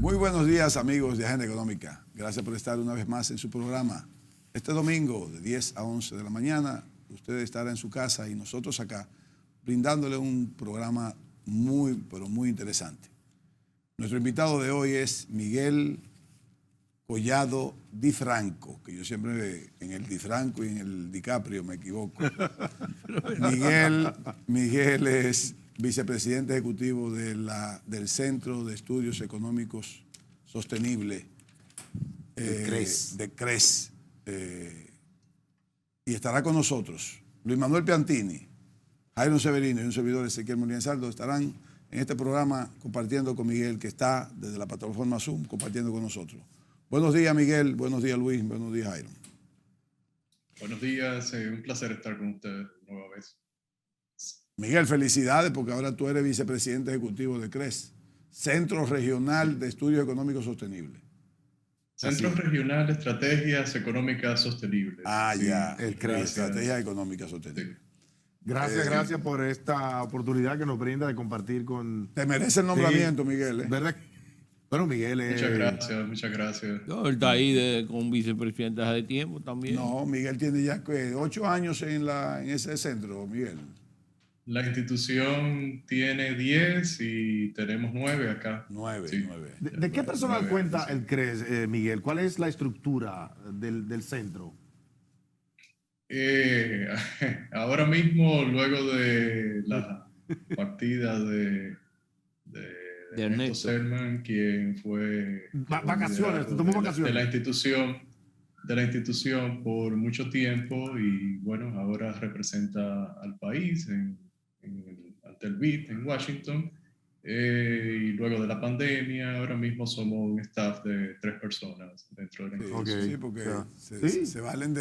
Muy buenos días, amigos de Agenda Económica. Gracias por estar una vez más en su programa. Este domingo, de 10 a 11 de la mañana, usted estará en su casa y nosotros acá, brindándole un programa muy, pero muy interesante. Nuestro invitado de hoy es Miguel Collado Di Franco, que yo siempre en el Di Franco y en el DiCaprio me equivoco. Miguel es vicepresidente ejecutivo del Centro de Estudios Económicos Sostenibles de CRES. Y estará con nosotros Luis Manuel Piantini, Jairo Severino y un servidor Ezequiel Molina Saldo estarán en este programa compartiendo con Miguel, que está desde la plataforma Zoom compartiendo con nosotros. Buenos días, Miguel. Buenos días, Luis. Buenos días, Jairo. Buenos días. Un placer estar con ustedes nueva vez. Miguel, felicidades porque ahora tú eres vicepresidente ejecutivo de CRES, Centro Regional de Estudios Económicos Sostenibles. Centro Regional de Estrategias Económicas Sostenibles. Ah, sí, ya, el CRES. Estrategias Económicas Sostenibles. Sí. Gracias por esta oportunidad que nos brinda de compartir con... Te merece el nombramiento, Miguel. ¿Verdad? Bueno, Miguel Muchas gracias. No, él está ahí con vicepresidente hace tiempo también. No, Miguel tiene ya 8 años en ese centro, Miguel. La institución tiene 10 y tenemos 9 acá. 9. Sí. ¿De qué personal cuenta el CRES, Miguel? ¿Cuál es la estructura del centro? Ahora mismo, luego de la partida de Ernesto Selman, quien fue vacaciones, tomó vacaciones de la institución por mucho tiempo y bueno, ahora representa al país ante el BID en Washington. Y luego de la pandemia, ahora mismo somos un staff de 3 personas dentro de la institución. Sí, porque se valen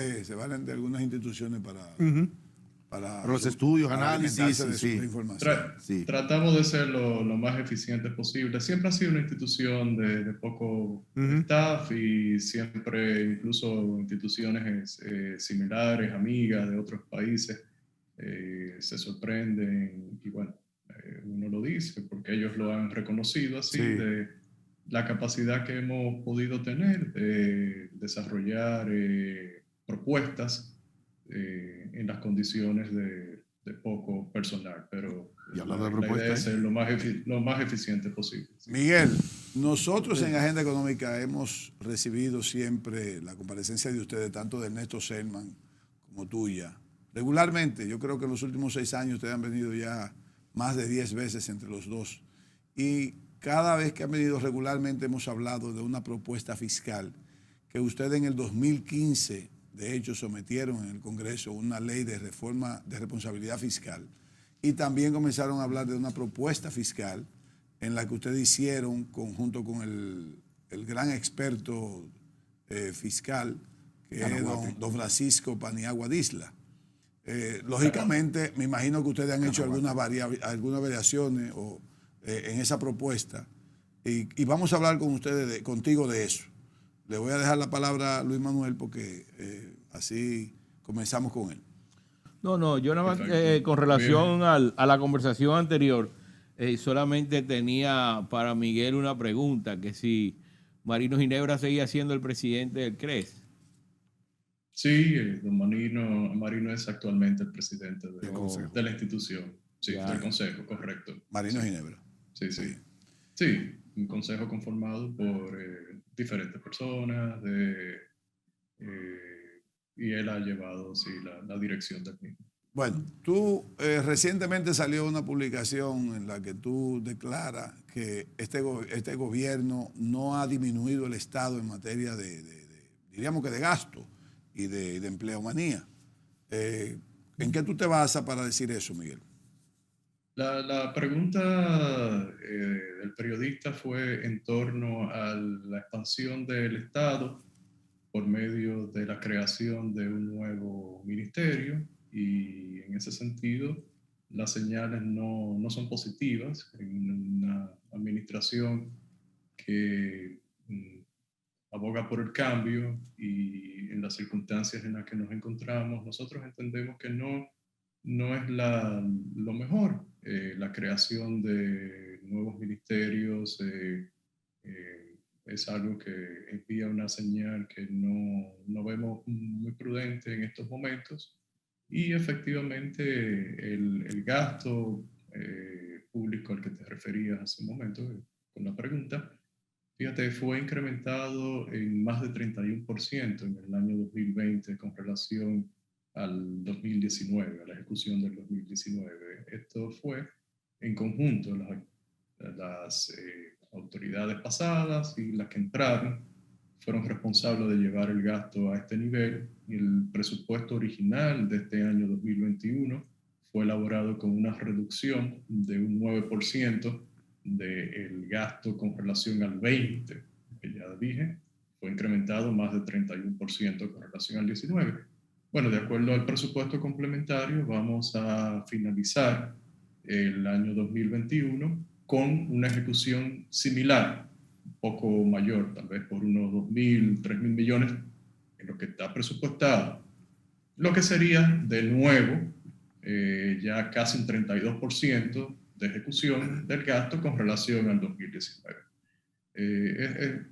de algunas instituciones para los estudios, análisis de información. Tratamos de ser lo más eficientes posible. Siempre ha sido una institución de poco staff y siempre incluso instituciones similares, amigas de otros países, se sorprenden y bueno, uno lo dice porque ellos lo han reconocido así, de la capacidad que hemos podido tener de desarrollar propuestas en las condiciones de poco personal, pero la idea es ser lo más eficiente posible. Miguel, nosotros en Agenda Económica hemos recibido siempre la comparecencia de ustedes, tanto de Ernesto Selman como tuya. Regularmente, yo creo que en los últimos 6 años ustedes han venido ya más de 10 veces entre los dos. Y cada vez que han venido regularmente hemos hablado de una propuesta fiscal que ustedes en el 2015, de hecho, sometieron en el Congreso una ley de reforma de responsabilidad fiscal. Y también comenzaron a hablar de una propuesta fiscal en la que ustedes hicieron, junto con el gran experto fiscal, que es don Francisco Paniagua Disla. Lógicamente, me imagino que ustedes han hecho algunas variaciones en esa propuesta y vamos a hablar con ustedes, contigo de eso. Le voy a dejar la palabra a Luis Manuel porque así comenzamos con él. No, yo nada más con relación a la conversación anterior, solamente tenía para Miguel una pregunta, que si Marino Ginebra seguía siendo el presidente del CRES. Sí, don Marino es actualmente el presidente de la institución, del consejo, correcto. Marino Ginebra. Sí, un consejo conformado por diferentes personas y él ha llevado la dirección del mismo. Bueno, tú recientemente salió una publicación en la que tú declaras que este gobierno no ha disminuido el Estado en materia diríamos que de gasto y de empleomanía. ¿En qué tú te basas para decir eso, Miguel? La pregunta del periodista fue en torno a la expansión del Estado por medio de la creación de un nuevo ministerio y en ese sentido las señales no son positivas en una administración que aboga por el cambio y en las circunstancias en las que nos encontramos, nosotros entendemos que no es lo mejor. La creación de nuevos ministerios es algo que envía una señal que no vemos muy prudente en estos momentos. Y efectivamente el gasto público al que te referías hace un momento con la pregunta, fíjate, fue incrementado en más de 31% en el año 2020 con relación al 2019, a la ejecución del 2019. Esto fue en conjunto las autoridades pasadas y las que entraron fueron responsables de llevar el gasto a este nivel, y el presupuesto original de este año 2021 fue elaborado con una reducción de un 9% del gasto con relación al 20, que ya dije, fue incrementado más de 31% con relación al 19. Bueno, de acuerdo al presupuesto complementario, vamos a finalizar el año 2021 con una ejecución similar, un poco mayor, tal vez por unos 2.000, 3.000 millones en lo que está presupuestado, lo que sería de nuevo ya casi un 32% de ejecución del gasto con relación al 2019.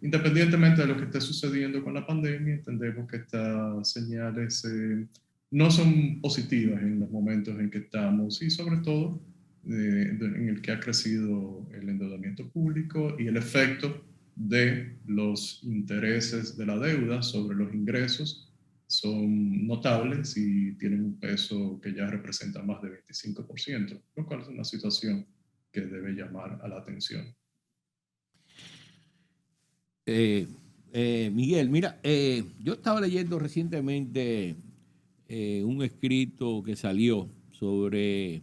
Independientemente de lo que esté sucediendo con la pandemia, entendemos que estas señales no son positivas en los momentos en que estamos, y sobre todo en el que ha crecido el endeudamiento público y el efecto de los intereses de la deuda sobre los ingresos son notables y tienen un peso que ya representa más de 25%, lo cual es una situación que debe llamar a la atención. Miguel, mira, yo estaba leyendo recientemente un escrito que salió sobre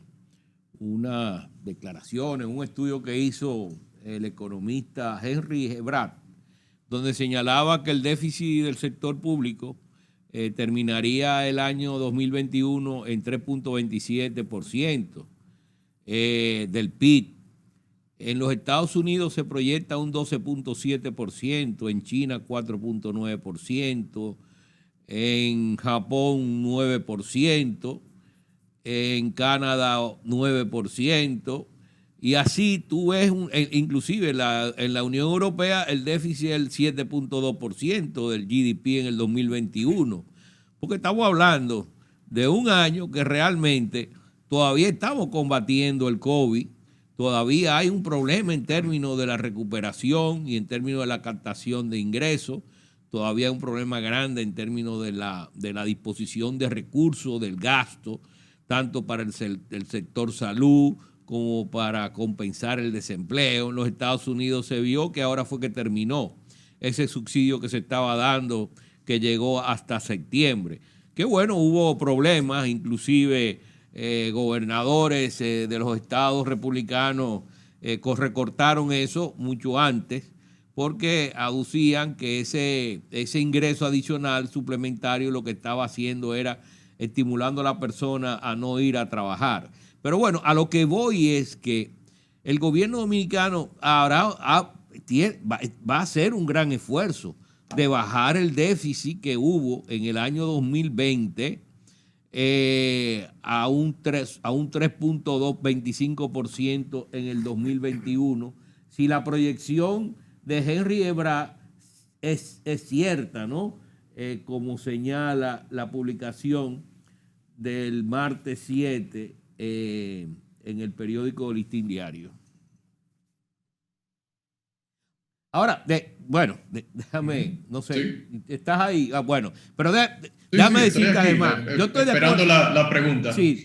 unas declaraciones, un estudio que hizo el economista Henry Ebrard, donde señalaba que el déficit del sector público terminaría el año 2021 en 3.27% del PIB. En los Estados Unidos se proyecta un 12.7%, en China 4.9%, en Japón 9%, en Canadá 9%, y así tú ves, inclusive en la Unión Europea el déficit es el 7.2% del GDP en el 2021, porque estamos hablando de un año que realmente todavía estamos combatiendo el COVID, todavía hay un problema en términos de la recuperación y en términos de la captación de ingresos, todavía hay un problema grande en términos de la disposición de recursos, del gasto, tanto para el sector salud como para compensar el desempleo. En los Estados Unidos se vio que ahora fue que terminó ese subsidio que se estaba dando, que llegó hasta septiembre. Que bueno, hubo problemas, inclusive gobernadores de los estados republicanos recortaron eso mucho antes, porque aducían que ese ingreso adicional suplementario lo que estaba haciendo era estimulando a la persona a no ir a trabajar. Pero bueno, a lo que voy es que el gobierno dominicano va a hacer un gran esfuerzo de bajar el déficit que hubo en el año 2020 a un 3.25% en el 2021. Si la proyección de Henry Ebrard es cierta, ¿no? Como señala la publicación del martes 7 en el periódico Listín Diario. Ahora, déjame, no sé, ¿Sí? estás ahí, bueno, pero déjame decirte además, yo estoy de acuerdo. Esperando la pregunta. Sí,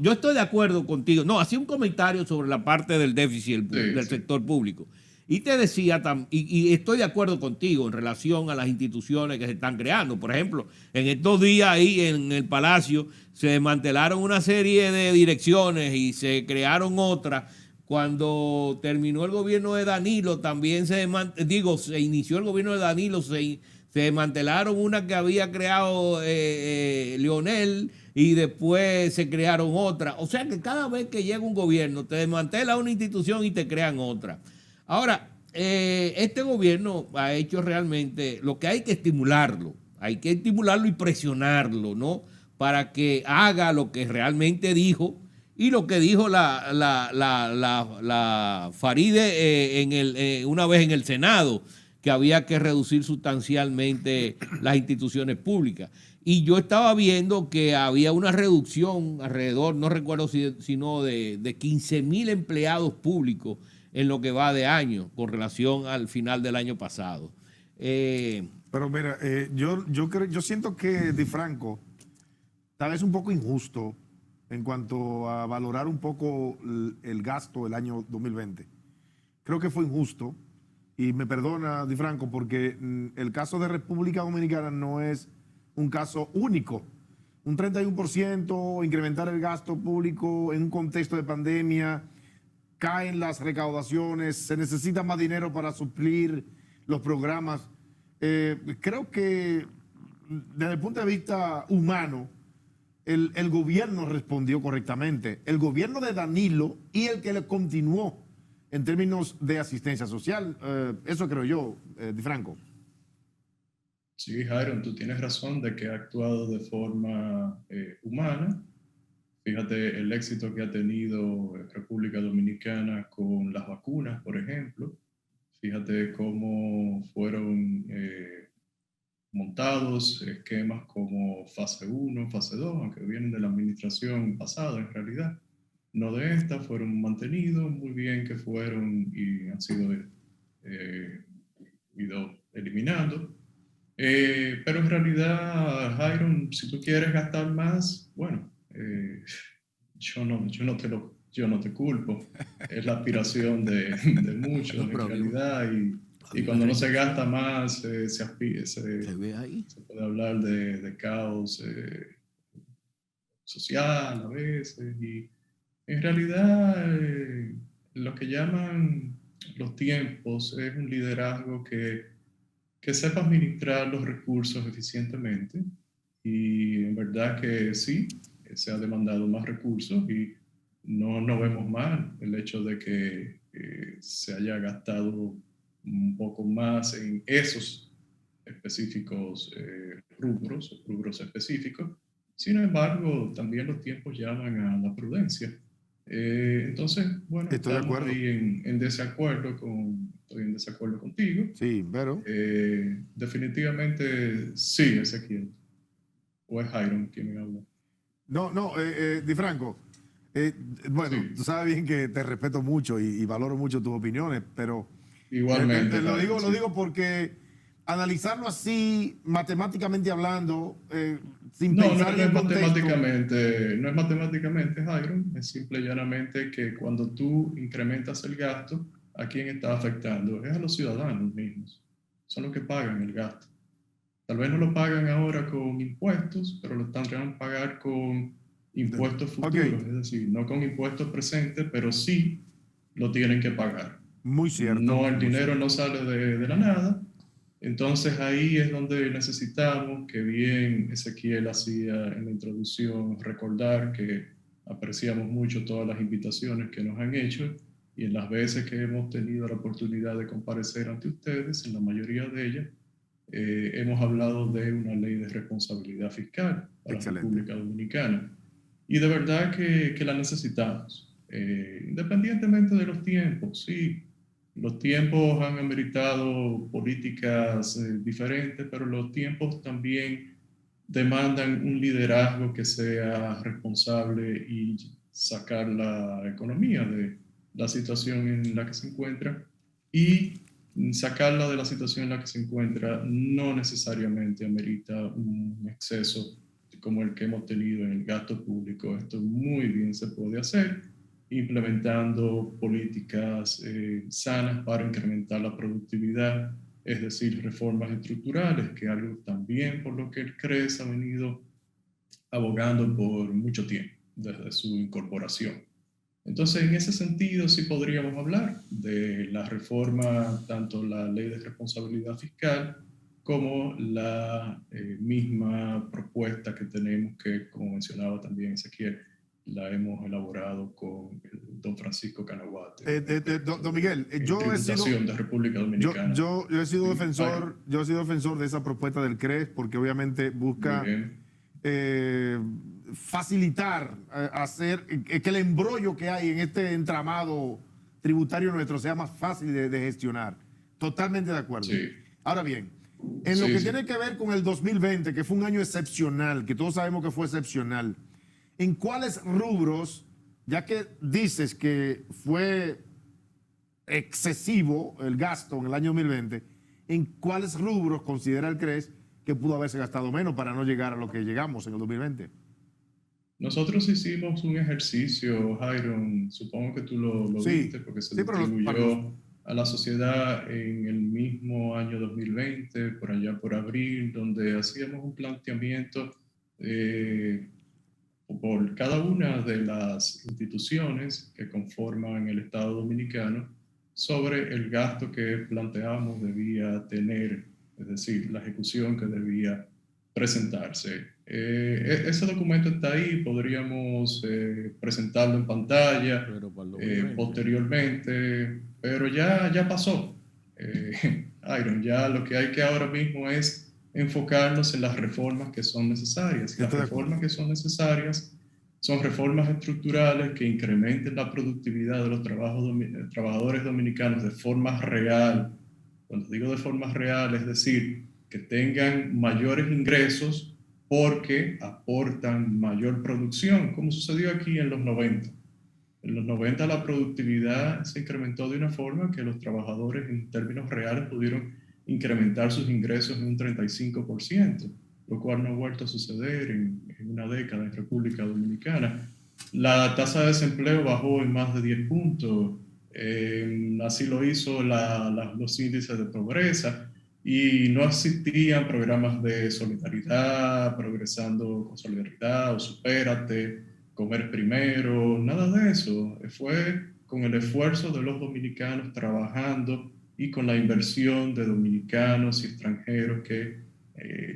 yo estoy de acuerdo contigo. No, hacía un comentario sobre la parte del déficit del sector público. Y te decía, y estoy de acuerdo contigo en relación a las instituciones que se están creando. Por ejemplo, en estos días ahí en el Palacio se desmantelaron una serie de direcciones y se crearon otras. Cuando terminó el gobierno de Danilo, también se inició el gobierno de Danilo, se desmantelaron una que había creado Leonel y después se crearon otras. O sea que cada vez que llega un gobierno, te desmantela una institución y te crean otra. Ahora, este gobierno ha hecho realmente lo que hay que estimularlo y presionarlo, ¿no? Para que haga lo que realmente dijo y lo que dijo la Faride una vez en el Senado, que había que reducir sustancialmente las instituciones públicas. Y yo estaba viendo que había una reducción alrededor, no recuerdo sino de 15.000 empleados públicos en lo que va de año con relación al final del año pasado. Pero mira, yo siento que DiFranco tal vez un poco injusto en cuanto a valorar un poco el gasto del año 2020. Creo que fue injusto, y me perdona DiFranco, porque el caso de República Dominicana no es un caso único. Un 31%, incrementar el gasto público en un contexto de pandemia, caen las recaudaciones, se necesita más dinero para suplir los programas. Creo que desde el punto de vista humano, el gobierno respondió correctamente. El gobierno de Danilo y el que le continuó en términos de asistencia social. Eso creo yo, DiFranco. Sí, Jairo, tú tienes razón de que ha actuado de forma humana. Fíjate el éxito que ha tenido República Dominicana con las vacunas, por ejemplo. Fíjate cómo fueron montados esquemas como fase 1, fase 2, aunque vienen de la administración pasada en realidad. No de esta, fueron mantenidos muy bien, que fueron y han sido ido eliminando. Pero en realidad, Jairo, si tú quieres gastar más, bueno, yo no te culpo. Es la aspiración de muchos, en realidad, y cuando no se gasta más, se puede hablar de caos social a veces, y en realidad lo que llaman los tiempos es un liderazgo que sepa administrar los recursos eficientemente, y en verdad que sí, se ha demandado más recursos y no vemos mal el hecho de que se haya gastado un poco más en esos específicos rubros específicos. Sin embargo, también los tiempos llaman a la prudencia. Entonces, bueno, estoy de acuerdo. ahí en desacuerdo estoy en desacuerdo contigo. Sí, pero definitivamente sí, Ezequiel. ¿O es Jairo quien me habla? no, DiFranco, bueno, Sí. tú sabes bien que te respeto mucho y valoro mucho tus opiniones, pero Igualmente. lo Jairo, sí. digo porque analizarlo así, matemáticamente hablando, sin No pensar en es el contexto. no es matemáticamente, Jairo, es simple y llanamente que cuando tú incrementas el gasto, ¿a quién está afectando? Es a los ciudadanos mismos. Son los que pagan el gasto. Tal vez no lo pagan ahora con impuestos, pero lo tendrán que pagar con impuestos futuros, Ok. es decir, no con impuestos presentes, pero sí lo tienen que pagar. Muy cierto. No, el muy dinero cierto. no sale de la nada. Entonces ahí es donde necesitamos, que bien Ezequiel hacía en la introducción, recordar que apreciamos mucho todas las invitaciones que nos han hecho, y en las veces que hemos tenido la oportunidad de comparecer ante ustedes, en la mayoría de ellas, hemos hablado de una ley de responsabilidad fiscal para Excelente. la República Dominicana. Y de verdad que la necesitamos, independientemente de los tiempos, sí. Los tiempos han ameritado políticas diferentes, pero los tiempos también demandan un liderazgo que sea responsable y sacar la economía de la situación en la que se encuentra, y sacarla de la situación en la que se encuentra no necesariamente amerita un exceso como el que hemos tenido en el gasto público. Esto muy bien se puede hacer implementando políticas sanas para incrementar la productividad, es decir, reformas estructurales, que es algo también por lo que el CRES ha venido abogando por mucho tiempo, desde su incorporación. Entonces, en ese sentido, sí podríamos hablar de la reforma, tanto la ley de responsabilidad fiscal como la misma propuesta que tenemos, que, como mencionaba también Ezequiel, la hemos elaborado con el don Francisco Canaguate. Don Miguel, yo he sido de República Dominicana. yo he sido defensor de esa propuesta del CRES, porque obviamente busca facilitar, hacer que el embrollo que hay en este entramado tributario nuestro sea más fácil de gestionar. Totalmente de acuerdo. Sí. Ahora bien, en lo que tiene que ver con el 2020, que fue un año excepcional, que todos sabemos que fue excepcional, ¿en cuáles rubros, ya que dices que fue excesivo el gasto en el año 2020, en cuáles rubros considera el CRES que pudo haberse gastado menos para no llegar a lo que llegamos en el 2020? Nosotros hicimos un ejercicio, Jairon, supongo que tú lo viste, porque se distribuyó a la sociedad en el mismo año 2020, por allá por abril, donde hacíamos un planteamiento por cada una de las instituciones que conforman el Estado Dominicano sobre el gasto que planteábamos debía tener, es decir, la ejecución que debía presentarse. Ese documento está ahí, podríamos presentarlo en pantalla posteriormente, pero ya pasó. Iron, ya lo que hay que ahora mismo es enfocarnos en las reformas que son necesarias. Las reformas que son necesarias son reformas estructurales que incrementen la productividad de los trabajadores dominicanos de forma real. Cuando digo de forma real, es decir, que tengan mayores ingresos porque aportan mayor producción, como sucedió aquí en los 90. En los 90 la productividad se incrementó de una forma que los trabajadores en términos reales pudieron incrementar sus ingresos en un 35%, lo cual no ha vuelto a suceder en una década en República Dominicana. La tasa de desempleo bajó en más de 10 puntos, así lo hizo los índices de pobreza, y no existían programas de solidaridad, Progresando con Solidaridad o Supérate, Comer Primero, nada de eso. Fue con el esfuerzo de los dominicanos trabajando y con la inversión de dominicanos y extranjeros que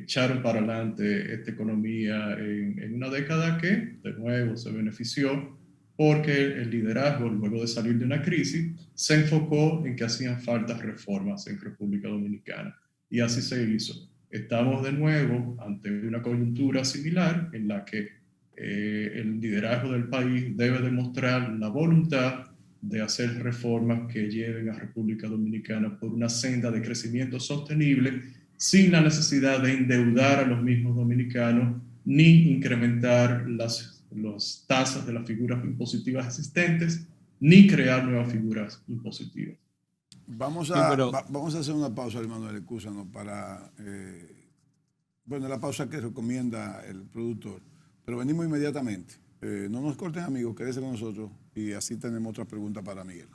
echaron para adelante esta economía en una década que, de nuevo, se benefició porque el liderazgo, luego de salir de una crisis, se enfocó en que hacían falta reformas en República Dominicana. Y así se hizo. Estamos de nuevo ante una coyuntura similar en la que el liderazgo del país debe demostrar la voluntad de hacer reformas que lleven a República Dominicana por una senda de crecimiento sostenible sin la necesidad de endeudar a los mismos dominicanos ni incrementar las tasas de las figuras impositivas existentes ni crear nuevas figuras impositivas. Vamos a hacer una pausa, Manuel, excúsanos, para la pausa que recomienda el productor. Pero venimos inmediatamente. No nos corten, amigos, quédense con nosotros y así tenemos otra pregunta para Miguel.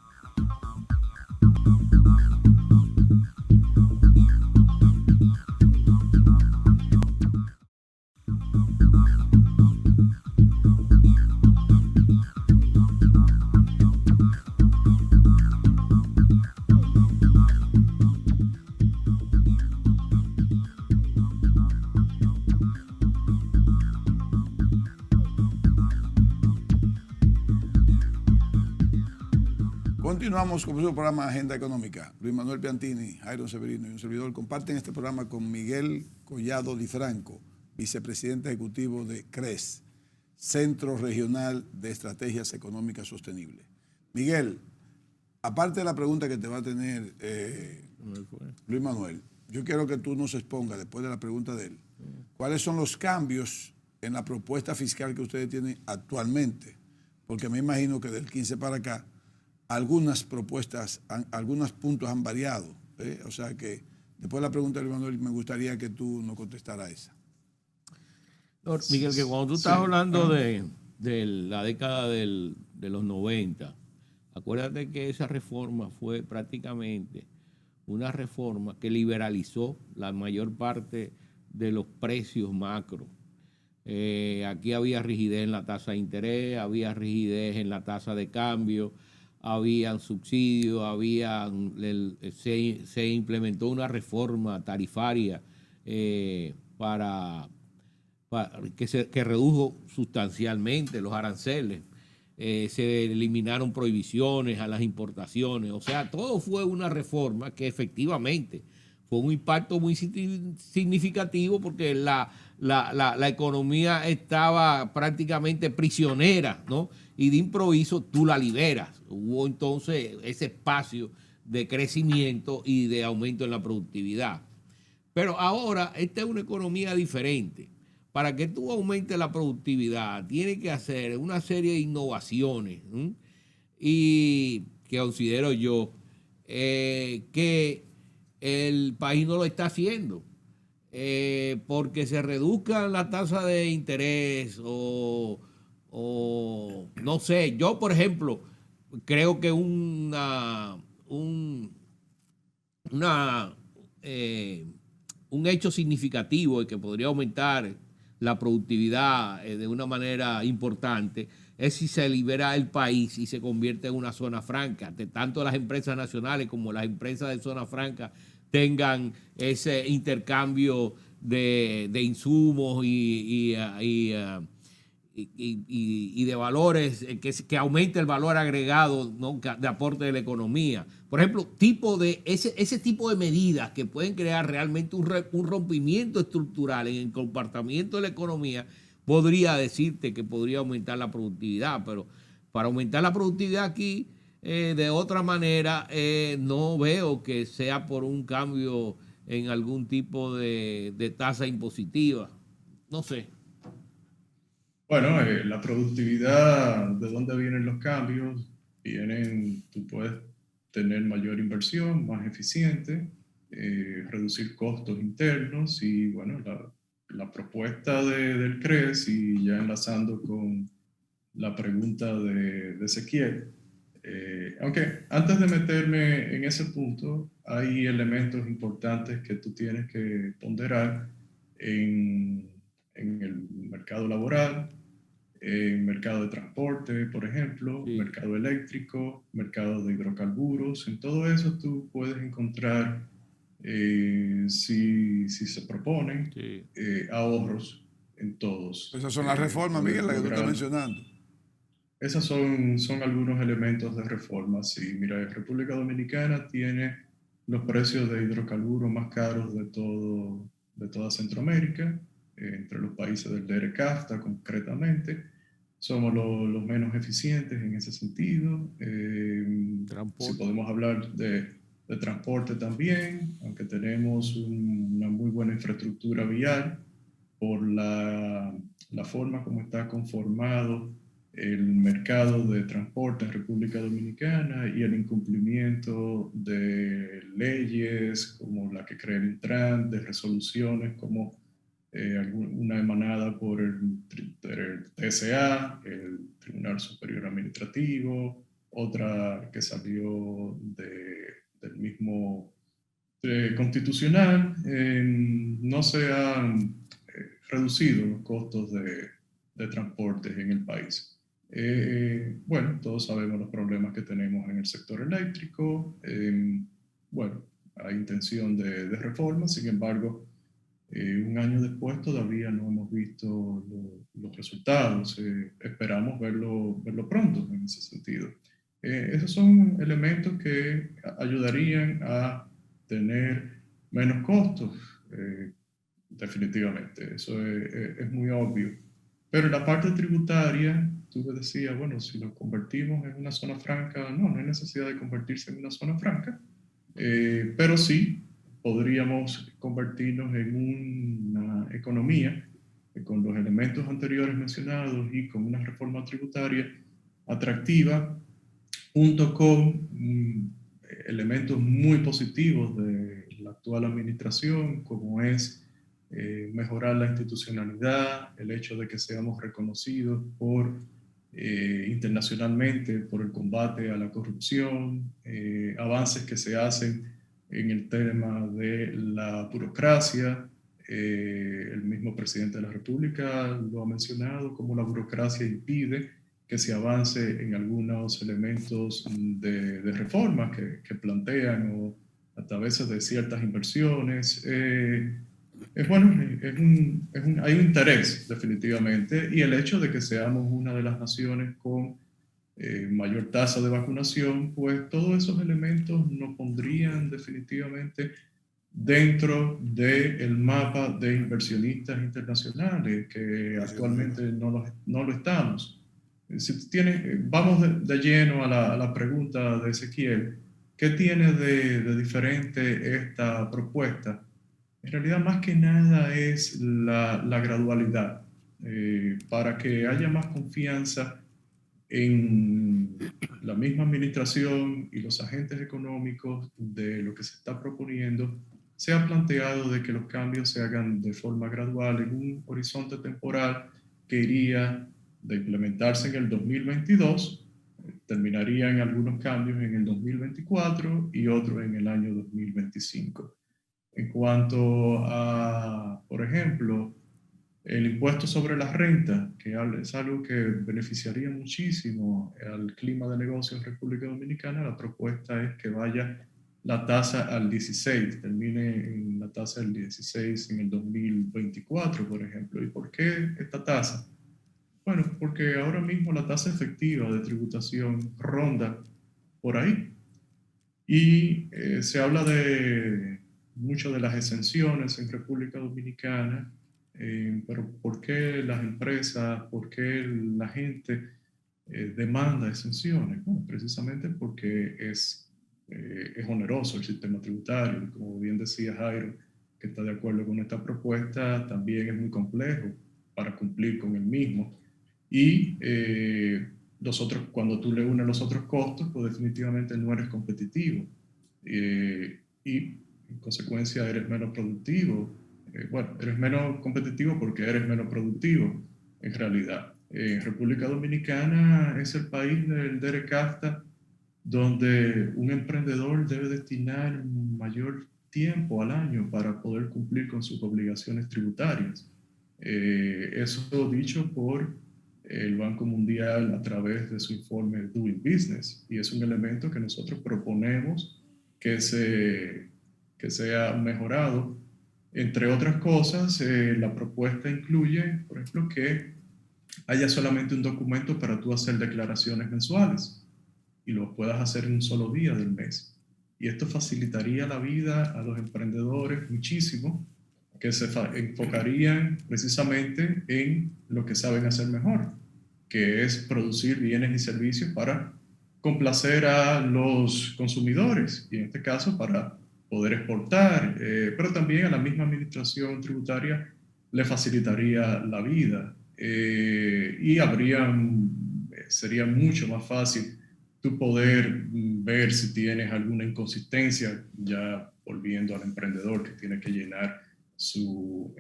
Continuamos con su programa Agenda Económica. Luis Manuel Piantini, Jairon Severino y un servidor comparten este programa con Miguel Collado Di Franco, vicepresidente ejecutivo de CRES, Centro Regional de Estrategias Económicas Sostenibles. Miguel, aparte de la pregunta que te va a tener Luis Manuel, yo quiero que tú nos expongas, después de la pregunta de él, cuáles son los cambios en la propuesta fiscal que ustedes tienen actualmente, porque me imagino que del 15 para acá algunas propuestas, algunos puntos han variado. O sea que después de la pregunta de Luis Manuel me gustaría que tú nos contestaras esa. No, Miguel, que cuando tú estás hablando de la década de los 90, acuérdate que esa reforma fue prácticamente una reforma que liberalizó la mayor parte de los precios macro. Aquí había rigidez en la tasa de interés, había rigidez en la tasa de cambio, habían subsidios, se implementó una reforma tarifaria que redujo sustancialmente los aranceles. Se eliminaron prohibiciones a las importaciones. O sea, todo fue una reforma que efectivamente fue un impacto muy significativo porque la economía estaba prácticamente prisionera, ¿no? Y de improviso tú la liberas. Hubo entonces ese espacio de crecimiento y de aumento en la productividad. Pero ahora, esta es una economía diferente. Para que tú aumentes la productividad, tienes que hacer una serie de innovaciones, ¿sí? Y que considero yo que el país no lo está haciendo. Porque se reduzcan la tasa de interés o no sé, yo por ejemplo creo que un hecho significativo y que podría aumentar la productividad de una manera importante es si se libera el país y se convierte en una zona franca, de tanto las empresas nacionales como las empresas de zona franca tengan ese intercambio de insumos y de valores, que aumente el valor agregado, ¿no?, de aporte de la economía. Por ejemplo, ese tipo de medidas que pueden crear realmente un rompimiento estructural en el comportamiento de la economía, podría decirte que podría aumentar la productividad, pero para aumentar la productividad aquí, de otra manera, no veo que sea por un cambio en algún tipo de tasa impositiva. No sé. Bueno, la productividad, ¿de dónde vienen los cambios? Tú puedes tener mayor inversión, más eficiente, reducir costos internos y, bueno, la propuesta del CRES, y ya enlazando con la pregunta de Ezequiel, aunque antes de meterme en ese punto, hay elementos importantes que tú tienes que ponderar en el mercado laboral, en mercado de transporte, por ejemplo, Sí. mercado eléctrico, mercado de hidrocarburos. En todo eso tú puedes encontrar, si se proponen, Sí. ahorros en todos. Esas son las reformas, Miguel, las que tú estás mencionando. Esos son algunos elementos de reforma. Sí, mira, República Dominicana tiene los precios de hidrocarburos más caros de toda Centroamérica, entre los países del DERECAFTA concretamente. Somos los menos eficientes en ese sentido. Si podemos hablar de transporte también, aunque tenemos una muy buena infraestructura vial, por la forma como está conformado el mercado de transporte en República Dominicana y el incumplimiento de leyes como la que crea el Intran, de resoluciones como una emanada por el TSA, el Tribunal Superior Administrativo, otra que salió del mismo constitucional. No se han reducido los costos de transportes en el país. Bueno, todos sabemos los problemas que tenemos en el sector eléctrico. Bueno, hay intención de reforma, sin embargo, un año después todavía no hemos visto los resultados. Esperamos verlo pronto en ese sentido. Esos son elementos que ayudarían a tener menos costos, definitivamente. Eso es muy obvio. Pero en la parte tributaria, tú decías, bueno, si lo convertimos en una zona franca, no hay necesidad de convertirse en una zona franca, pero sí podríamos convertirnos en una economía con los elementos anteriores mencionados y con una reforma tributaria atractiva, junto con elementos muy positivos de la actual administración, como es mejorar la institucionalidad, el hecho de que seamos reconocidos internacionalmente por el combate a la corrupción, avances que se hacen en el tema de la burocracia. El mismo presidente de la República lo ha mencionado, cómo la burocracia impide que se avance en algunos elementos de reforma que plantean, o a veces de ciertas inversiones. Bueno, hay un interés definitivamente, y el hecho de que seamos una de las naciones con mayor tasa de vacunación, pues todos esos elementos nos pondrían definitivamente dentro del mapa de inversionistas internacionales, que actualmente no lo estamos. Vamos de lleno a la pregunta de Ezequiel. ¿Qué tiene de diferente esta propuesta? En realidad, más que nada es la gradualidad, para que haya más confianza en la misma administración y los agentes económicos de lo que se está proponiendo. Se ha planteado de que los cambios se hagan de forma gradual en un horizonte temporal que iría de implementarse en el 2022, terminarían algunos cambios en el 2024 y otros en el año 2025. En cuanto a, por ejemplo, el impuesto sobre la renta, que es algo que beneficiaría muchísimo al clima de negocios en República Dominicana, la propuesta es que vaya la tasa al 16, termine en la tasa del 16 en el 2024, por ejemplo. ¿Y por qué esta tasa? Bueno, porque ahora mismo la tasa efectiva de tributación ronda por ahí. Y se habla de mucho de las exenciones en República Dominicana, pero ¿por qué las empresas, por qué la gente demanda exenciones? Bueno, precisamente porque es oneroso el sistema tributario. Y como bien decía Jairo, que está de acuerdo con esta propuesta, también es muy complejo para cumplir con el mismo. Y cuando tú le unes los otros costos, pues definitivamente no eres competitivo. Y en consecuencia eres menos productivo. Bueno, eres menos competitivo porque eres menos productivo, en realidad. República Dominicana es el país del Derek Kafta, donde un emprendedor debe destinar mayor tiempo al año para poder cumplir con sus obligaciones tributarias. Eso dicho por el Banco Mundial a través de su informe Doing Business, y es un elemento que nosotros proponemos que sea mejorado. Entre otras cosas, la propuesta incluye, por ejemplo, que haya solamente un documento para tú hacer declaraciones mensuales y lo puedas hacer en un solo día del mes. Y esto facilitaría la vida a los emprendedores muchísimo, que se enfocarían precisamente en lo que saben hacer mejor, que es producir bienes y servicios para complacer a los consumidores, y en este caso para poder exportar, pero también a la misma administración tributaria le facilitaría la vida, y sería mucho más fácil tú poder ver si tienes alguna inconsistencia, ya volviendo al emprendedor que tiene que llenar su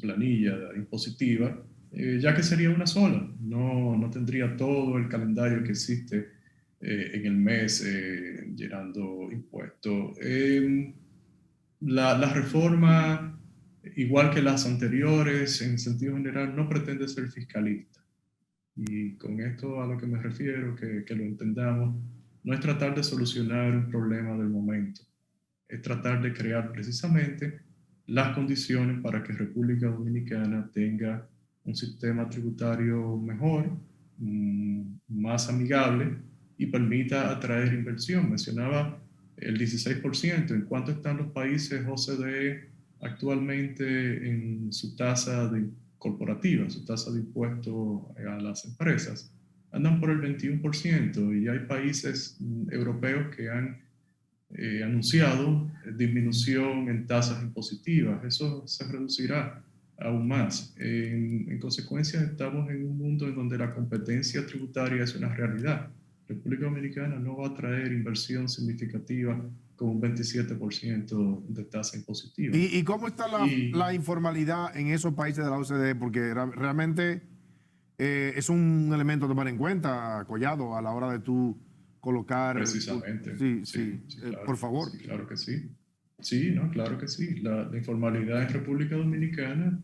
planilla impositiva, ya que sería una sola, no tendría todo el calendario que existe en el mes llenando impuestos. La reforma, igual que las anteriores, en sentido general, no pretende ser fiscalista. Y con esto a lo que me refiero, que lo entendamos, no es tratar de solucionar un problema del momento, es tratar de crear precisamente las condiciones para que República Dominicana tenga un sistema tributario mejor, más amigable y permita atraer inversión. Mencionaba el 16%. ¿En cuánto están los países OCDE actualmente en su tasa corporativa, su tasa de impuesto a las empresas? Andan por el 21%, y hay países europeos que han anunciado disminución en tasas impositivas. Eso se reducirá aún más. En consecuencia, estamos en un mundo en donde la competencia tributaria es una realidad. República Dominicana no va a traer inversión significativa con un 27% de tasa impositiva. ¿Y cómo está la informalidad en esos países de la OCDE? Porque realmente es un elemento a tomar en cuenta, Collado, a la hora de tú colocar... Precisamente. Sí, claro, por favor. Sí, claro que sí. Sí, no, claro que sí. La informalidad en República Dominicana,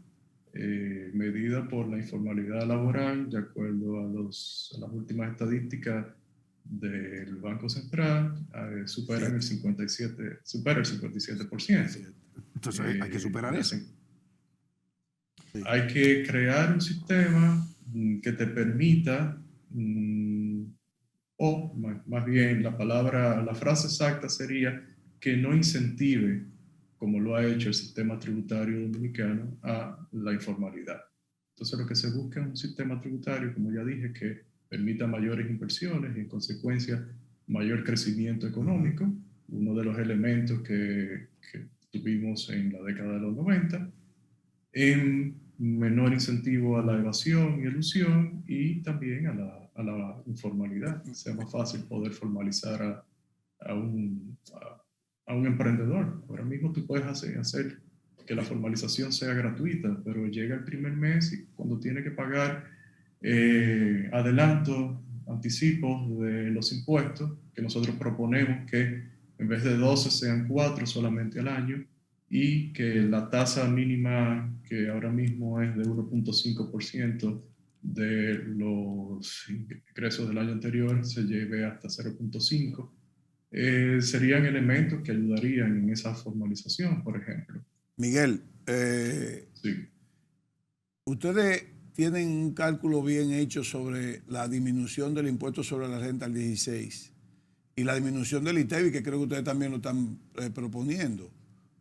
medida por la informalidad laboral, de acuerdo a las últimas estadísticas del Banco Central, supera el 57%. Entonces hay que superar eso. Sí. Hay que crear un sistema que te permita, o más bien la frase exacta sería que no incentive, como lo ha hecho el sistema tributario dominicano, a la informalidad. Entonces lo que se busca es un sistema tributario, como ya dije, que permita mayores inversiones y en consecuencia mayor crecimiento económico, uno de los elementos que tuvimos en la década de los 90, en menor incentivo a la evasión y elusión y también a la informalidad. Sea más fácil poder formalizar a un emprendedor. Ahora mismo tú puedes hacer que la formalización sea gratuita, pero llega el primer mes y cuando tiene que pagar adelantos, anticipos de los impuestos, que nosotros proponemos que en vez de 12 sean 4 solamente al año, y que la tasa mínima, que ahora mismo es de 1.5% de los ingresos del año anterior, se lleve hasta 0.5%. Serían elementos que ayudarían en esa formalización, por ejemplo. Miguel, Sí. ustedes tienen un cálculo bien hecho sobre la disminución del impuesto sobre la renta al 16 y la disminución del ITEVI, que creo que ustedes también lo están proponiendo.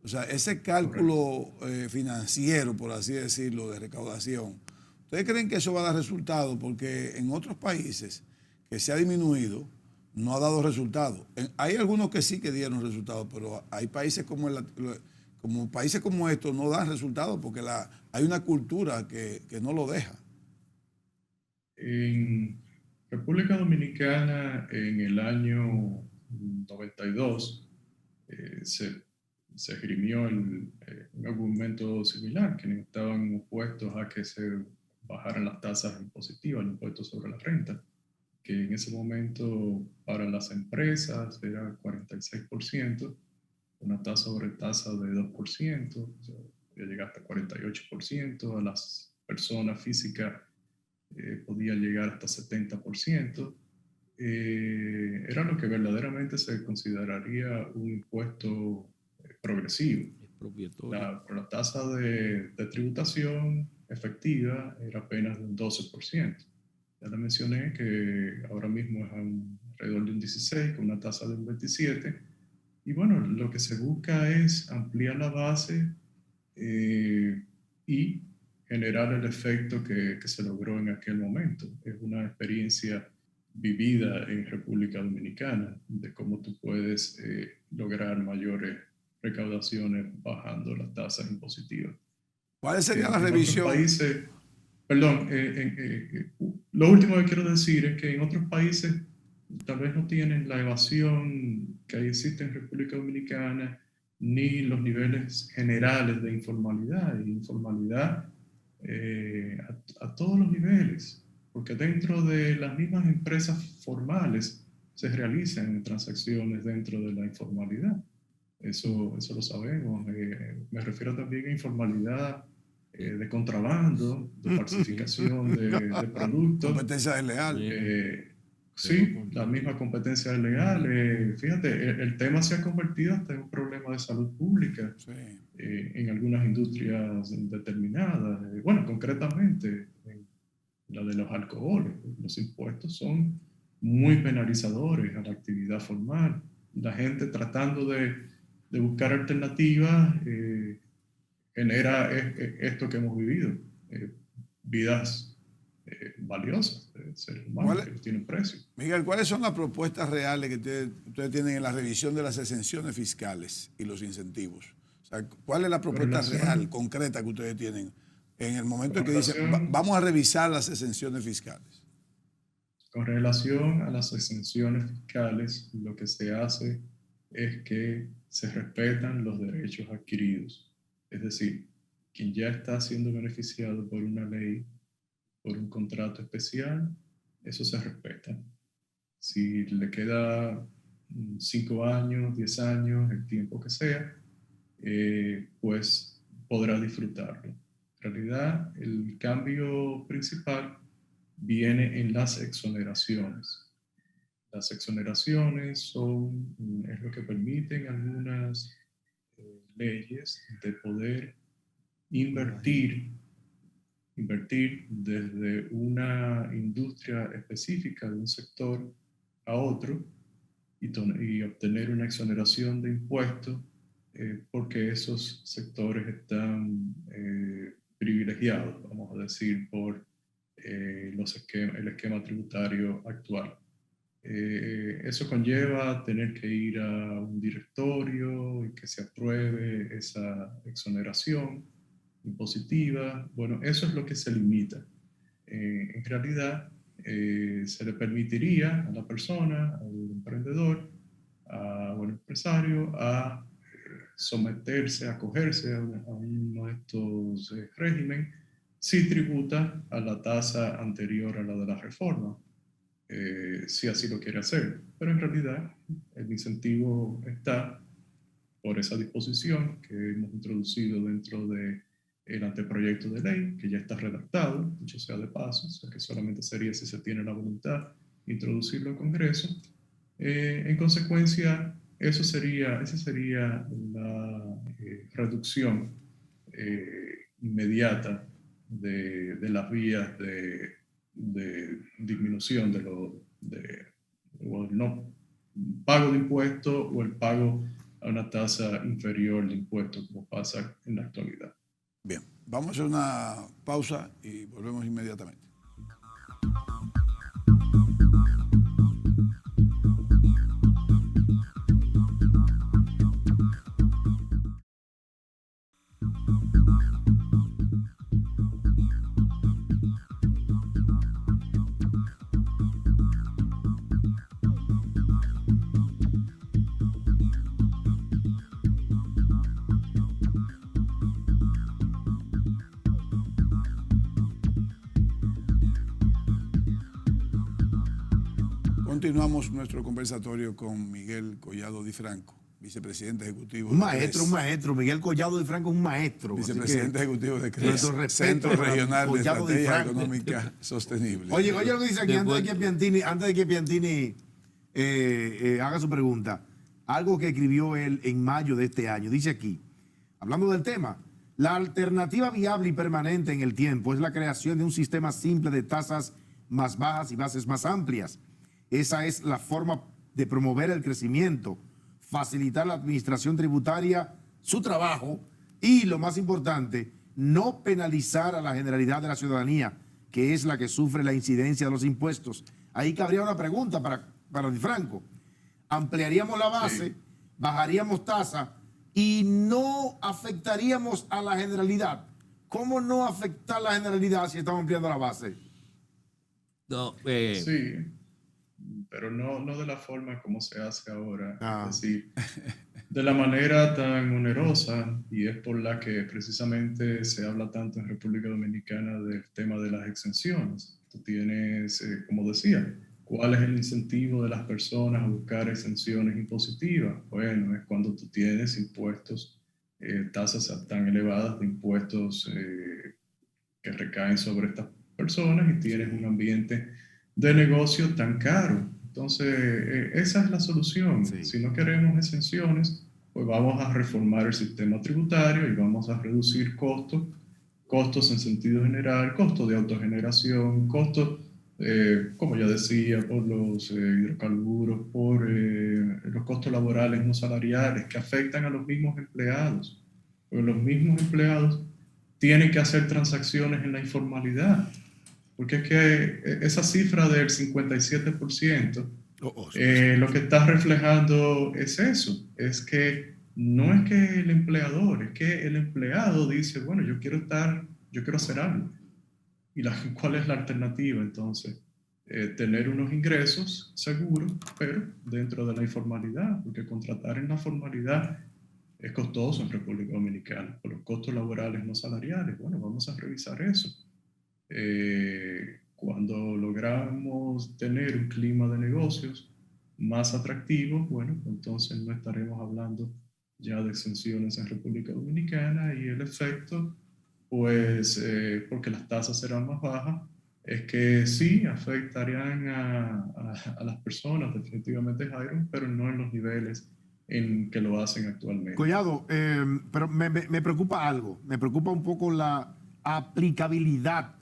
O sea, ese cálculo financiero, por así decirlo, de recaudación, ¿ustedes creen que eso va a dar resultado? Porque en otros países que se ha disminuido, no ha dado resultado. Hay algunos que sí que dieron resultados, pero hay países como países como estos no dan resultados porque hay una cultura que no lo deja. En República Dominicana, en el año 92, se esgrimió un argumento similar, que estaban opuestos a que se bajaran las tasas impositivas, el impuesto sobre la renta, que en ese momento para las empresas era 46%, una tasa sobre tasa de 2%, o sea, podía llegar hasta 48%, a las personas físicas podía llegar hasta 70%. Era lo que verdaderamente se consideraría un impuesto progresivo. La tasa de tributación efectiva era apenas de un 12%. Ya le mencioné que ahora mismo es alrededor de un 16%, con una tasa de un 27%. Y bueno, lo que se busca es ampliar la base y generar el efecto que se logró en aquel momento. Es una experiencia vivida en República Dominicana de cómo tú puedes lograr mayores recaudaciones bajando las tasas impositivas. ¿Cuál sería la En revisión? otros países, perdón, lo último que quiero decir es que en otros países tal vez no tienen la evasión que existe en República Dominicana, ni los niveles generales de informalidad, y informalidad a todos los niveles, porque dentro de las mismas empresas formales se realizan transacciones dentro de la informalidad. Eso lo sabemos. Me refiero también a informalidad de contrabando, de falsificación de productos. Competencia desleal. Sí, la misma competencia desleal. Fíjate, el tema se ha convertido hasta en un problema de salud pública en algunas industrias determinadas. Bueno, concretamente en la de los alcoholes. Los impuestos son muy penalizadores a la actividad formal. La gente tratando de buscar alternativas genera esto que hemos vivido, vidas valiosas de seres humanos que tienen precio. Miguel, ¿cuáles son las propuestas reales que ustedes tienen en la revisión de las exenciones fiscales y los incentivos? O sea, ¿cuál es la propuesta real, concreta que ustedes tienen en el momento en que dicen vamos a revisar las exenciones fiscales? Con relación a las exenciones fiscales, lo que se hace es que se respetan los derechos adquiridos. Es decir, quien ya está siendo beneficiado por una ley, por un contrato especial, eso se respeta. Si le queda 5 años, 10 años, el tiempo que sea, pues podrá disfrutarlo. En realidad, el cambio principal viene en las exoneraciones. Las exoneraciones es lo que permiten algunas leyes de poder invertir desde una industria específica de un sector a otro y obtener una exoneración de impuestos porque esos sectores están privilegiados, vamos a decir, por el esquema tributario actual. Eso conlleva tener que ir a un directorio y que se apruebe esa exoneración impositiva. Bueno, eso es lo que se limita. En realidad, se le permitiría a la persona, al emprendedor, o al empresario, a someterse, acogerse a uno de estos regímenes si tributa a la tasa anterior a la de la reforma. Si así lo quiere hacer. Pero en realidad el incentivo está por esa disposición que hemos introducido dentro del anteproyecto de ley, que ya está redactado, dicho sea de paso, o sea que solamente sería si se tiene la voluntad de introducirlo al Congreso. En consecuencia, esa sería la reducción inmediata de las vías de disminución o el no pago de impuestos o el pago a una tasa inferior de impuestos, como pasa en la actualidad. Bien, vamos a hacer una pausa y volvemos inmediatamente. Continuamos nuestro conversatorio con Miguel Collado Di Franco, vicepresidente ejecutivo. Un maestro. Miguel Collado Di Franco es un maestro. Vicepresidente ejecutivo de CRES, Centro Regional de Estrategia Económica Sostenible. Oye lo que dice aquí, antes de que Piantini haga su pregunta, algo que escribió él en mayo de este año. Dice aquí, hablando del tema, la alternativa viable y permanente en el tiempo es la creación de un sistema simple de tasas más bajas y bases más amplias. Esa es la forma de promover el crecimiento, facilitar la administración tributaria, su trabajo y, lo más importante, no penalizar a la generalidad de la ciudadanía, que es la que sufre la incidencia de los impuestos. Ahí cabría una pregunta para Di Franco. Ampliaríamos la base, bajaríamos tasa y no afectaríamos a la generalidad. ¿Cómo no afectar a la generalidad si estamos ampliando la base? No, sí, pero no de la forma como se hace ahora. Es decir, de la manera tan onerosa, y es por la que precisamente se habla tanto en República Dominicana del tema de las exenciones. Tú tienes, como decía, ¿cuál es el incentivo de las personas a buscar exenciones impositivas? Bueno, es cuando tú tienes impuestos, tasas tan elevadas de impuestos que recaen sobre estas personas y tienes un ambiente de negocio tan caro. Entonces, esa es la solución. Sí. Si no queremos exenciones, pues vamos a reformar el sistema tributario y vamos a reducir costos en sentido general, costos de autogeneración, costos, como ya decía, por los hidrocarburos, por los costos laborales no salariales que afectan a los mismos empleados. Pues los mismos empleados tienen que hacer transacciones en la informalidad. Porque es que esa cifra del 57%, lo que está reflejando es eso, es que no es que el empleador, es que el empleado dice, bueno, yo quiero hacer algo. ¿Y cuál es la alternativa? Entonces, tener unos ingresos seguros, pero dentro de la informalidad, porque contratar en la formalidad es costoso en República Dominicana, por los costos laborales no salariales. Bueno, vamos a revisar eso. Cuando logramos tener un clima de negocios más atractivo, bueno, entonces no estaremos hablando ya de exenciones en República Dominicana y el efecto, pues, porque las tasas serán más bajas, es que sí afectarían a las personas, definitivamente, Jairo, pero no en los niveles en que lo hacen actualmente. Collado, pero me preocupa algo, me preocupa un poco la aplicabilidad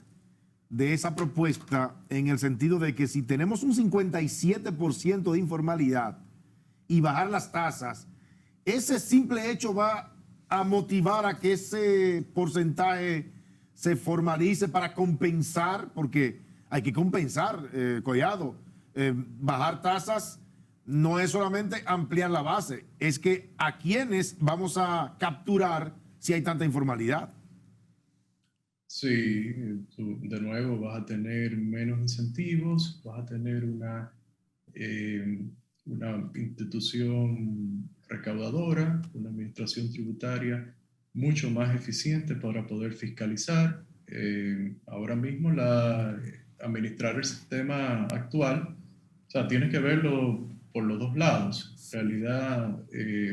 de esa propuesta en el sentido de que si tenemos un 57% de informalidad y bajar las tasas, ese simple hecho va a motivar a que ese porcentaje se formalice para compensar, porque hay que compensar, Collado, bajar tasas no es solamente ampliar la base, es que a quiénes vamos a capturar si hay tanta informalidad. Sí, tú de nuevo vas a tener menos incentivos, vas a tener una institución recaudadora, una administración tributaria mucho más eficiente para poder fiscalizar. Ahora mismo administrar el sistema actual, o sea, tienes que verlo por los dos lados. En realidad,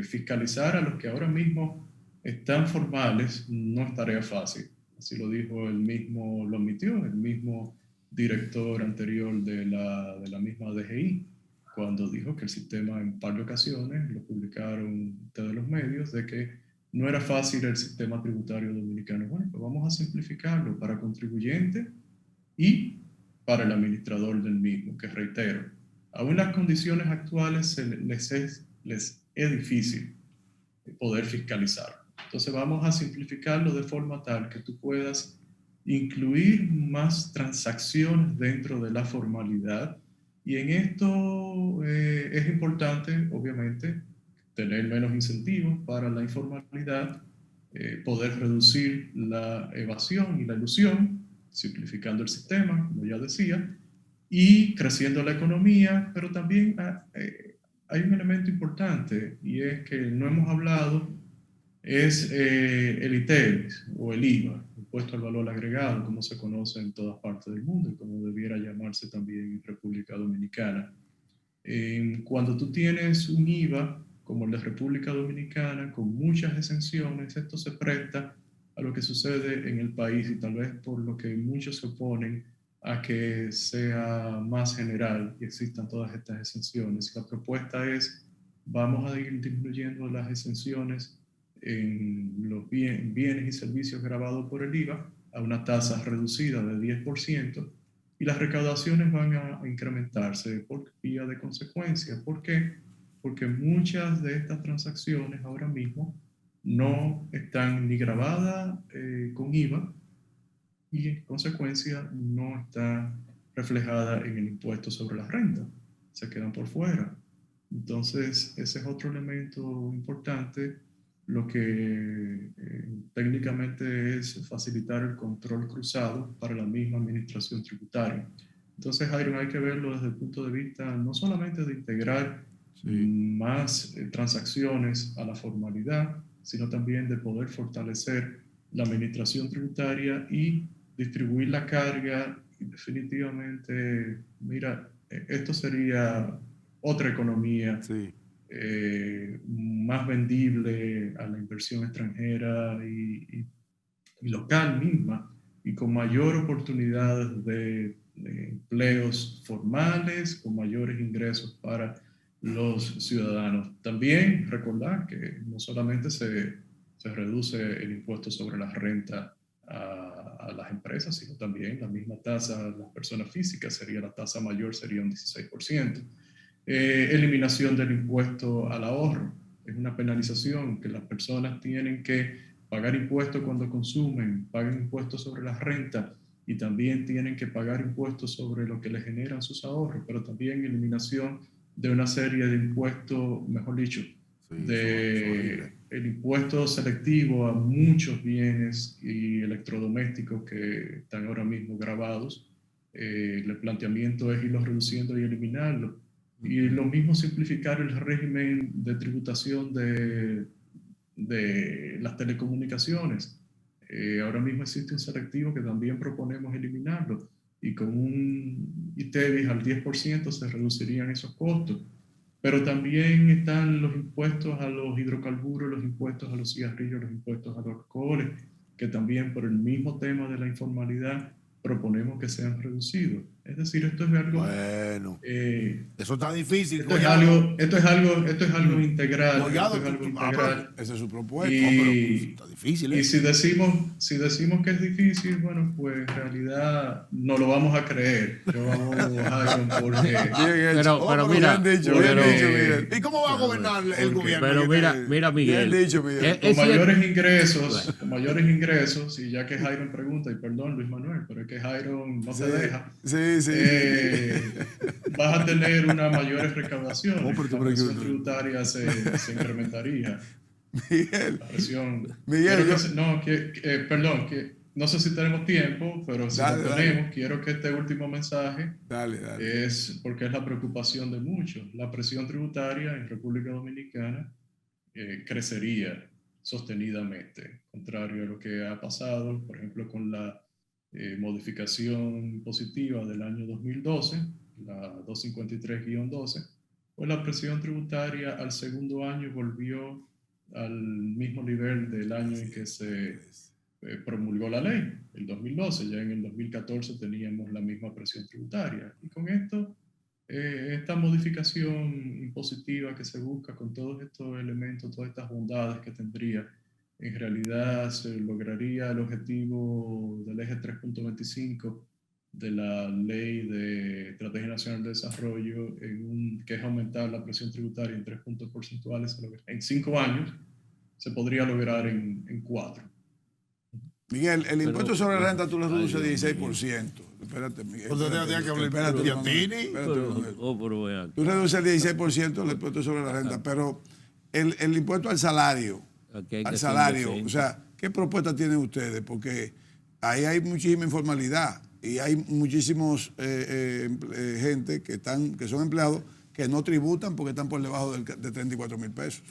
fiscalizar a los que ahora mismo están formales no es tarea fácil. Así lo dijo lo admitió el mismo director anterior de la misma DGI, cuando dijo que el sistema, en un par de ocasiones, lo publicaron ustedes los medios, de que no era fácil el sistema tributario dominicano. Bueno, pues vamos a simplificarlo para contribuyentes y para el administrador del mismo, que reitero, aún en las condiciones actuales les es difícil poder fiscalizar. Entonces vamos a simplificarlo de forma tal que tú puedas incluir más transacciones dentro de la formalidad, y en esto es importante, obviamente, tener menos incentivos para la informalidad, poder reducir la evasión y la elusión, simplificando el sistema, como ya decía, y creciendo la economía, pero también hay un elemento importante, y es que no hemos hablado, es el ITEVIS o el IVA, impuesto al valor agregado, como se conoce en todas partes del mundo y como debiera llamarse también en República Dominicana. Cuando tú tienes un IVA como el de República Dominicana, con muchas exenciones, esto se presta a lo que sucede en el país, y tal vez por lo que muchos se oponen a que sea más general y existan todas estas exenciones. La propuesta es, vamos a ir disminuyendo las exenciones en los bienes y servicios gravados por el IVA a una tasa reducida de 10%, y las recaudaciones van a incrementarse por vía de consecuencia. ¿Por qué? Porque muchas de estas transacciones ahora mismo no están ni grabadas con IVA, y en consecuencia no está reflejada en el impuesto sobre la renta, se quedan por fuera. Entonces ese es otro elemento importante, lo que técnicamente es facilitar el control cruzado para la misma administración tributaria. Entonces, Jairo, hay que verlo desde el punto de vista no solamente de integrar más transacciones a la formalidad, sino también de poder fortalecer la administración tributaria y distribuir la carga. Y definitivamente, mira, esto sería otra economía más vendible a la inversión extranjera y local misma, y con mayor oportunidad de empleos formales, con mayores ingresos para los ciudadanos. También recordar que no solamente se reduce el impuesto sobre la renta a las empresas, sino también la misma tasa a las personas físicas, la tasa mayor sería un 16%. Eliminación del impuesto al ahorro, es una penalización que las personas tienen que pagar impuestos cuando consumen, pagan impuestos sobre la renta, y también tienen que pagar impuestos sobre lo que les generan sus ahorros, pero también eliminación de una serie de impuestos, mejor dicho, el impuesto selectivo a muchos bienes y electrodomésticos que están ahora mismo grabados. El planteamiento es irlos reduciendo y eliminarlo. Y lo mismo, simplificar el régimen de tributación de las telecomunicaciones. Ahora mismo existe un selectivo que también proponemos eliminarlo, y con un ITEVIS al 10% se reducirían esos costos. Pero también están los impuestos a los hidrocarburos, los impuestos a los cigarrillos, los impuestos a los alcoholes, que también por el mismo tema de la informalidad proponemos que sean reducidos. Es decir, esto es algo... Bueno, eso está difícil. Esto es algo integral. Collado, esto es algo integral. Esa es su propuesta. Pero está difícil. Y si decimos que es difícil, bueno, pues en realidad no lo vamos a creer. Yo vamos a porque... Pero mira... Bien dicho, Miguel. ¿Y cómo va a gobernar el gobierno? Pero mira, Miguel. Bien dicho, Miguel. Con mayores ingresos, y ya que Jairo pregunta, y perdón, Luis Manuel, pero es que Jairo no se deja. Sí. vas a tener una mayor recaudación. pero la presión tributaria se incrementaría. Miguel. La presión. Miguel, Perdón, que no sé si tenemos tiempo, pero si Dale, lo tenemos, quiero que este último mensaje Dale. es porque es la preocupación de muchos. La presión tributaria en República Dominicana crecería sostenidamente, contrario a lo que ha pasado, por ejemplo, con la modificación positiva del año 2012, la 253-12, pues la presión tributaria al segundo año volvió al mismo nivel del año en que se promulgó la ley, el 2012. Ya en el 2014 teníamos la misma presión tributaria. Y con esto, esta modificación impositiva que se busca con todos estos elementos, todas estas bondades que tendría, en realidad se lograría el objetivo del eje 3.25 de la Ley de Estrategia Nacional de Desarrollo, que es aumentar la presión tributaria en 3 puntos porcentuales en 5 años, se podría lograr en 4. Miguel, el impuesto sobre la renta tú lo reduces 16%. Espérate, Miguel. Tú reduces el 16% del impuesto sobre la renta, pero el impuesto al salario, o sea, ¿qué propuestas tienen ustedes? Porque ahí hay muchísima informalidad y hay muchísimos gente que son empleados que no tributan porque están por debajo de 34 mil pesos.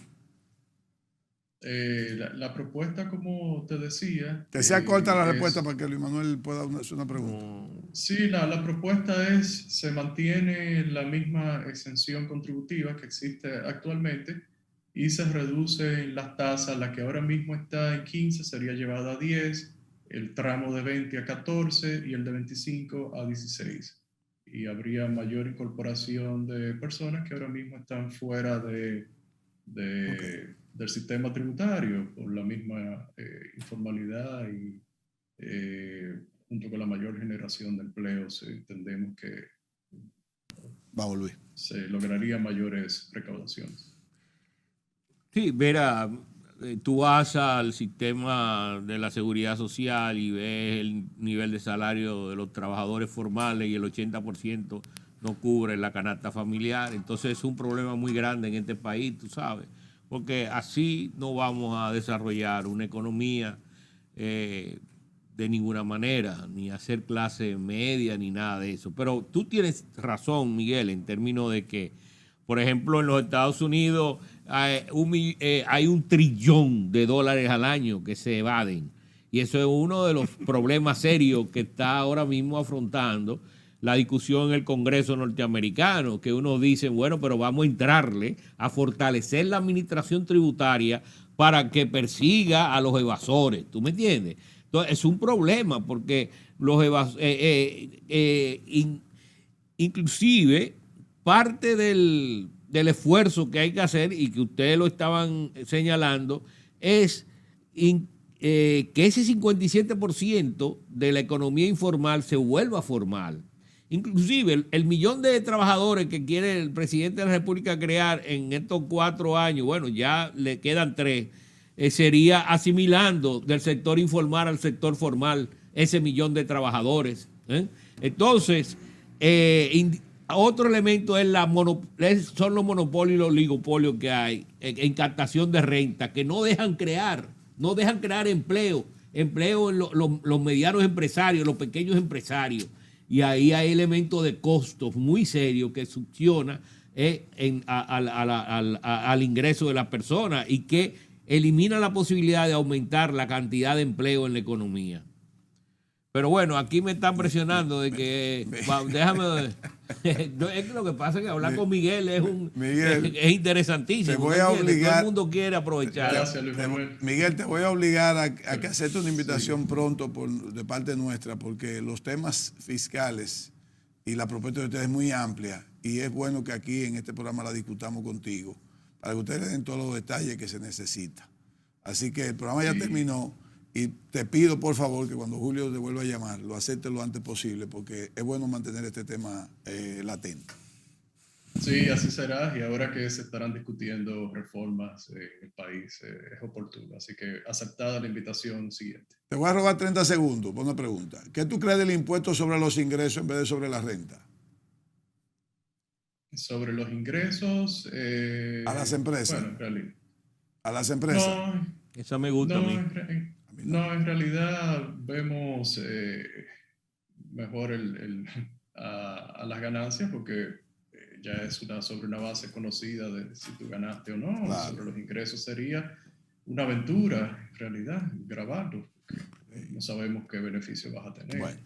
La propuesta, como te decía... Que sea corta la respuesta para que Luis Manuel pueda hacer una pregunta. Sí, la propuesta se mantiene la misma exención contributiva que existe actualmente y se reducen las tasas. La que ahora mismo está en 15 sería llevada a 10, el tramo de 20 a 14 y el de 25 a 16. Y habría mayor incorporación de personas que ahora mismo están fuera del sistema tributario por la misma informalidad y junto con la mayor generación de empleos entendemos que Vamos, Luis. se lograría mayores recaudaciones. Sí, verá, tú vas al sistema de la seguridad social y ves el nivel de salario de los trabajadores formales y el 80% no cubre la canasta familiar. Entonces es un problema muy grande en este país, tú sabes, porque así no vamos a desarrollar una economía de ninguna manera, ni hacer clase media, ni nada de eso. Pero tú tienes razón, Miguel, en términos de que, por ejemplo, en los Estados Unidos hay $1 trillón al año que se evaden. Y eso es uno de los problemas serios que está ahora mismo afrontando la discusión en el Congreso norteamericano, que uno dice, bueno, pero vamos a entrarle a fortalecer la administración tributaria para que persiga a los evasores. ¿Tú me entiendes? Entonces, es un problema porque los inclusive parte del esfuerzo que hay que hacer, y que ustedes lo estaban señalando, es que ese 57% de la economía informal se vuelva formal. Inclusive el millón de trabajadores que quiere el presidente de la República crear en estos 4 años, bueno, ya le quedan 3, sería asimilando del sector informal al sector formal ese millón de trabajadores. Entonces, otro elemento son los monopolios y los oligopolios que hay en captación de renta, que no dejan crear empleo en los medianos empresarios, los pequeños empresarios. Y ahí hay elementos de costos muy serios que succiona al ingreso de las personas y que elimina la posibilidad de aumentar la cantidad de empleo en la economía. Pero bueno, aquí me están presionando de que déjame. Es que lo que pasa es que hablar con Miguel es interesantísimo. Te voy a obligar, todo el mundo quiere aprovechar. Gracias, Luis Manuel. Miguel, te voy a obligar a que aceptes una invitación pronto de parte nuestra, porque los temas fiscales y la propuesta de ustedes es muy amplia y es bueno que aquí en este programa la discutamos contigo para que ustedes le den todos los detalles que se necesita. Así que el programa ya terminó. Y te pido, por favor, que cuando Julio te vuelva a llamar, lo aceptes lo antes posible, porque es bueno mantener este tema latente. Sí, así será, y ahora que se estarán discutiendo reformas en el país, es oportuno. Así que aceptada la invitación siguiente. Te voy a robar 30 segundos por una pregunta. ¿Qué tú crees del impuesto sobre los ingresos en vez de sobre la renta? Sobre los ingresos... A las empresas. Bueno, en realidad... A las empresas. No, Eso me gusta a mí. en realidad vemos mejor a las ganancias porque ya es sobre una base conocida de si tú ganaste o no. Claro. Sobre los ingresos sería una aventura, en realidad, grabarlo. No sabemos qué beneficio vas a tener. Bueno.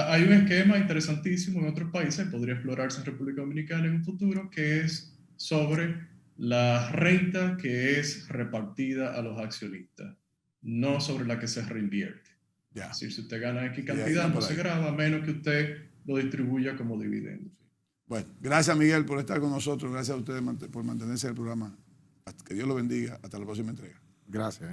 Hay un esquema interesantísimo en otros países, podría explorarse en República Dominicana en un futuro, que es sobre la renta que es repartida a los accionistas, no sobre la que se reinvierte. Ya. Es decir, si usted gana X cantidad, no se grava, a menos que usted lo distribuya como dividendo. Bueno, gracias Miguel por estar con nosotros, gracias a ustedes por mantenerse en el programa. Que Dios lo bendiga, hasta la próxima entrega. Gracias.